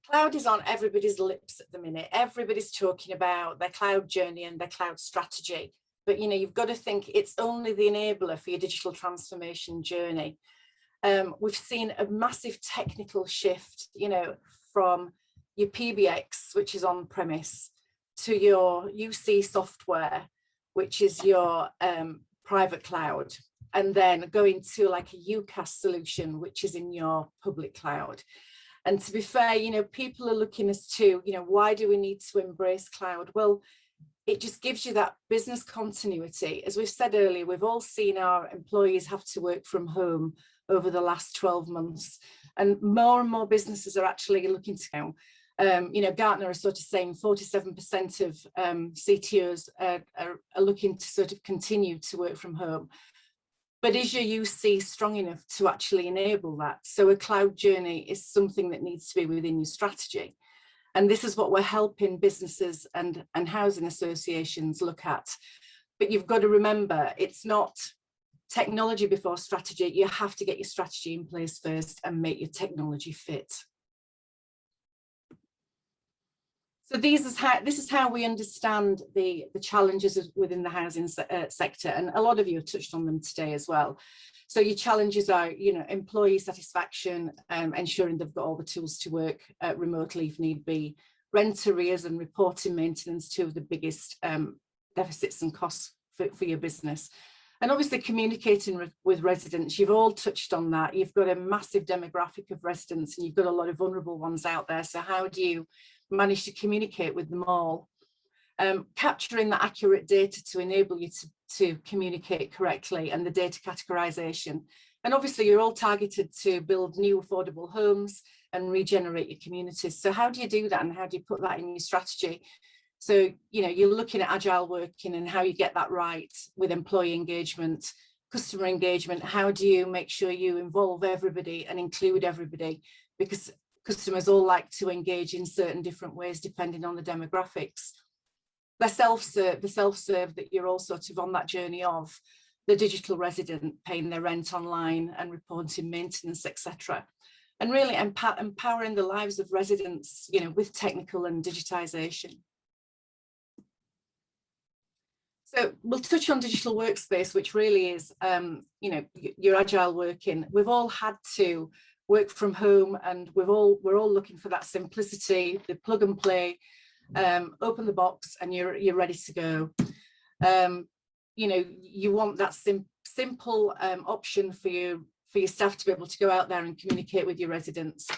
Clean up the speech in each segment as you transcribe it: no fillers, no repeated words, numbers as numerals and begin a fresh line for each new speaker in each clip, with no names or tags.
Cloud is on everybody's lips at the minute. Everybody's talking about their cloud journey and their cloud strategy. But you've got to think it's only the enabler for your digital transformation journey. We've seen a massive technical shift, from your PBX, which is on premise, to your UC software, which is your private cloud, and then going to like a UCaaS solution, which is in your public cloud. And to be fair, people are looking as to, why do we need to embrace cloud? Well, it just gives you that business continuity. As we've said earlier, we've all seen our employees have to work from home over the last 12 months. And more businesses are actually looking to now. Gartner is sort of saying 47% of CTOs are looking to sort of continue to work from home. But is your UC strong enough to actually enable that? So a cloud journey is something that needs to be within your strategy. And this is what we're helping businesses and housing associations look at. But you've got to remember, it's not technology before strategy. You have to get your strategy in place first and make your technology fit. So this is how we understand the challenges within the housing sector, and a lot of you have touched on them today as well. So your challenges are, employee satisfaction, ensuring they've got all the tools to work remotely if need be, rent arrears and reporting maintenance, two of the biggest deficits and costs for your business. And obviously communicating with residents, you've all touched on that. You've got a massive demographic of residents and you've got a lot of vulnerable ones out there. So how do you manage to communicate with them all? Capturing the accurate data to enable you to communicate correctly, and the data categorization. And obviously you're all targeted to build new affordable homes and regenerate your communities. So how do you do that, and how do you put that in your strategy? So, you're looking at agile working and how you get that right with employee engagement, customer engagement. How do you make sure you involve everybody and include everybody? Because customers all like to engage in certain different ways depending on the demographics. The self-serve that you're all sort of on that journey of, the digital resident paying their rent online and reporting maintenance, etc. And really empowering the lives of residents, with technical and digitization. So we'll touch on digital workspace, which really is, your agile working. We've all had to work from home, and we're all looking for that simplicity, the plug and play, open the box and you're ready to go. You want that simple option for your staff to be able to go out there and communicate with your residents.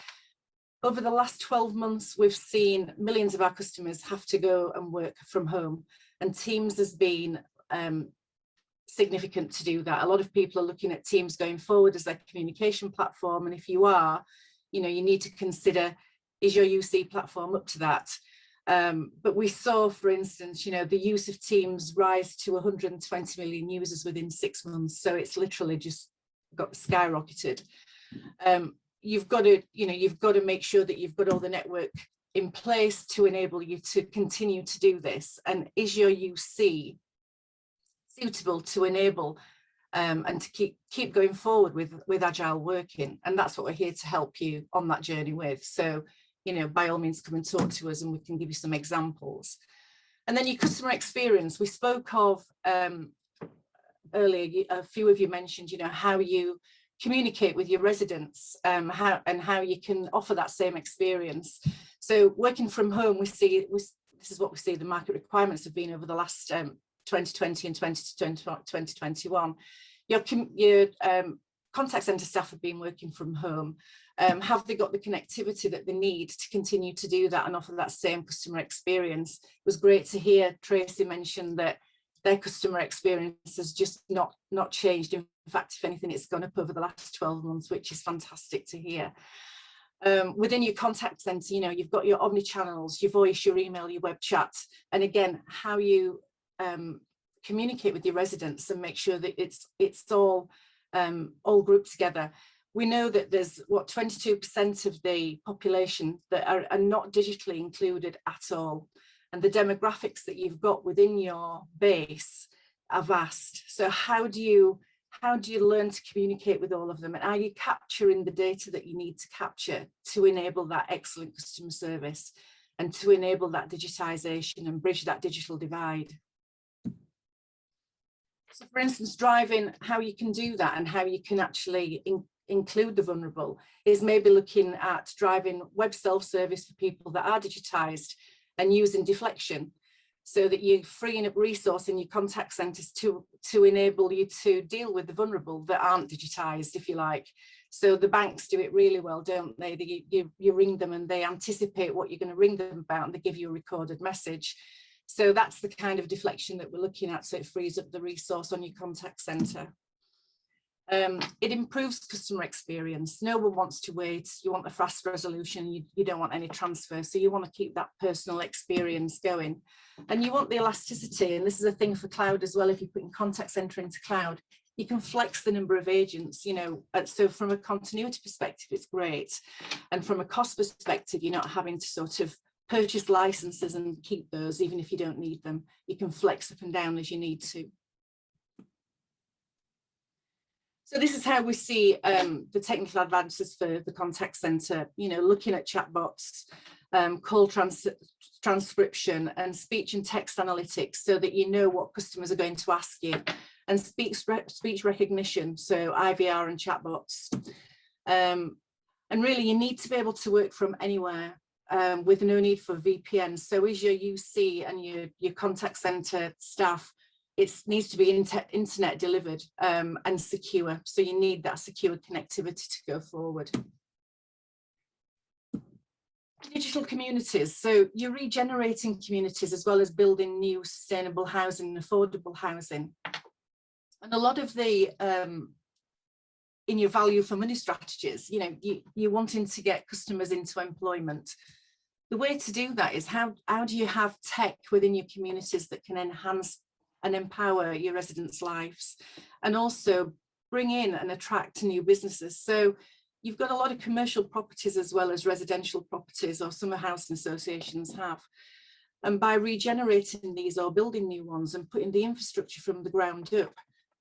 Over the last 12 months, we've seen millions of our customers have to go and work from home, and Teams has been significant to do that. A lot of people are looking at Teams going forward as their communication platform, and if you are, you need to consider, is your UC platform up to that? But we saw, for instance, the use of Teams rise to 120 million users within 6 months. So it's literally just got skyrocketed. You've got to make sure that you've got all the network in place to enable you to continue to do this. And is your UC suitable to enable and to keep going forward with agile working? And that's what we're here to help you on that journey with. So, by all means, come and talk to us and we can give you some examples. And then your customer experience. We spoke of earlier, a few of you mentioned, how you communicate with your residents, how you can offer that same experience. So working from home, this is what we see the market requirements have been over the last 2020 and 2021. Your contact centre staff have been working from home. Have they got the connectivity that they need to continue to do that and offer that same customer experience? It was great to hear Tracy mention that their customer experience has just not changed. In fact, if anything, it's gone up over the last 12 months, which is fantastic to hear. Within your contact centre, you've got your omni-channels, your voice, your email, your web chat, and again, how you communicate with your residents and make sure that it's all grouped together. We know that there's 22% of the population that are not digitally included at all, and the demographics that you've got within your base are vast. So how do you how do you learn to communicate with all of them, and are you capturing the data that you need to capture to enable that excellent customer service and to enable that digitization and bridge that digital divide? So for instance, driving, how you can do that and how you can actually include the vulnerable is maybe looking at driving web self-service for people that are digitized and using deflection, so that you're freeing up resource in your contact centres to enable you to deal with the vulnerable that aren't digitized, if you like. So the banks do it really well, don't they? You ring them and they anticipate what you're going to ring them about, and they give you a recorded message. So that's the kind of deflection that we're looking at, so it frees up the resource on your contact centre. It improves customer experience. No one wants to wait. You want the fast resolution. You don't want any transfer. So you want to keep that personal experience going. And you want the elasticity. And this is a thing for cloud as well. If you put in contact center into cloud, you can flex the number of agents, you know. So from a continuity perspective, it's great. And from a cost perspective, you're not having to sort of purchase licenses and keep those, even if you don't need them. You can flex up and down as you need to. So this is how we see the technical advances for the contact center, you know, looking at chatbots, call transcription and speech and text analytics, so that you know what customers are going to ask you, and speech recognition, so IVR and chatbots. And really you need to be able to work from anywhere with no need for VPN. So as your UC and your contact center staff, it needs to be internet delivered and secure. So you need that secure connectivity to go forward. Digital communities. So you're regenerating communities as well as building new sustainable housing and affordable housing. And a lot of the, in your value for money strategies, you know, you're wanting to get customers into employment. The way to do that is how do you have tech within your communities that can enhance and empower your residents' lives, and also bring in and attract new businesses. So you've got a lot of commercial properties as well as residential properties, or some housing associations have. And by regenerating these or building new ones and putting the infrastructure from the ground up,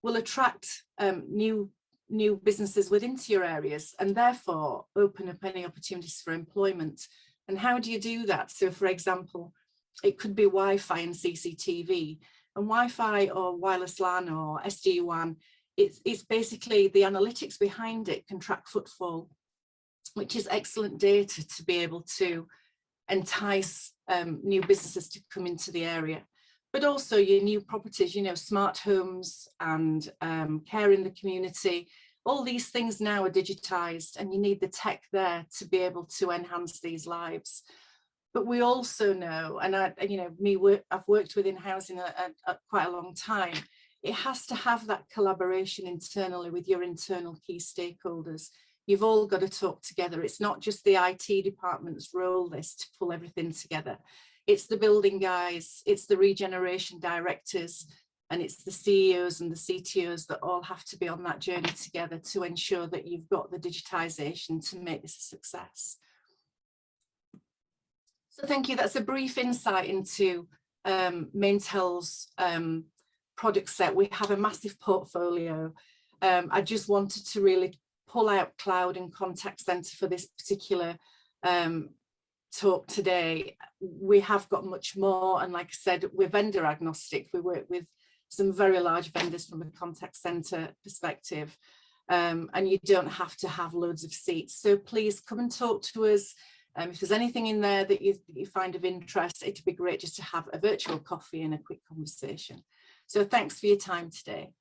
will attract new businesses within your areas, and therefore open up any opportunities for employment. And how do you do that? So for example, it could be Wi-Fi and CCTV. And Wi-Fi or wireless LAN or SD-WAN, it's basically the analytics behind it can track footfall, which is excellent data to be able to entice new businesses to come into the area. But also your new properties, you know, smart homes and care in the community, all these things now are digitized, and you need the tech there to be able to enhance these lives. But we also know, and I've worked within housing quite a long time, it has to have that collaboration internally with your internal key stakeholders. You've all got to talk together. It's not just the IT department's role this to pull everything together. It's the building guys, it's the regeneration directors, and it's the CEOs and the CTOs that all have to be on that journey together to ensure that you've got the digitization to make this a success. So thank you. That's a brief insight into Maintel's product set. We have a massive portfolio. I just wanted to really pull out cloud and contact center for this particular talk today. We have got much more, and like I said, we're vendor agnostic. We work with some very large vendors from a contact center perspective, and you don't have to have loads of seats. So please come and talk to us. If there's anything in there that you find of interest, it'd be great just to have a virtual coffee and a quick conversation. So thanks for your time today.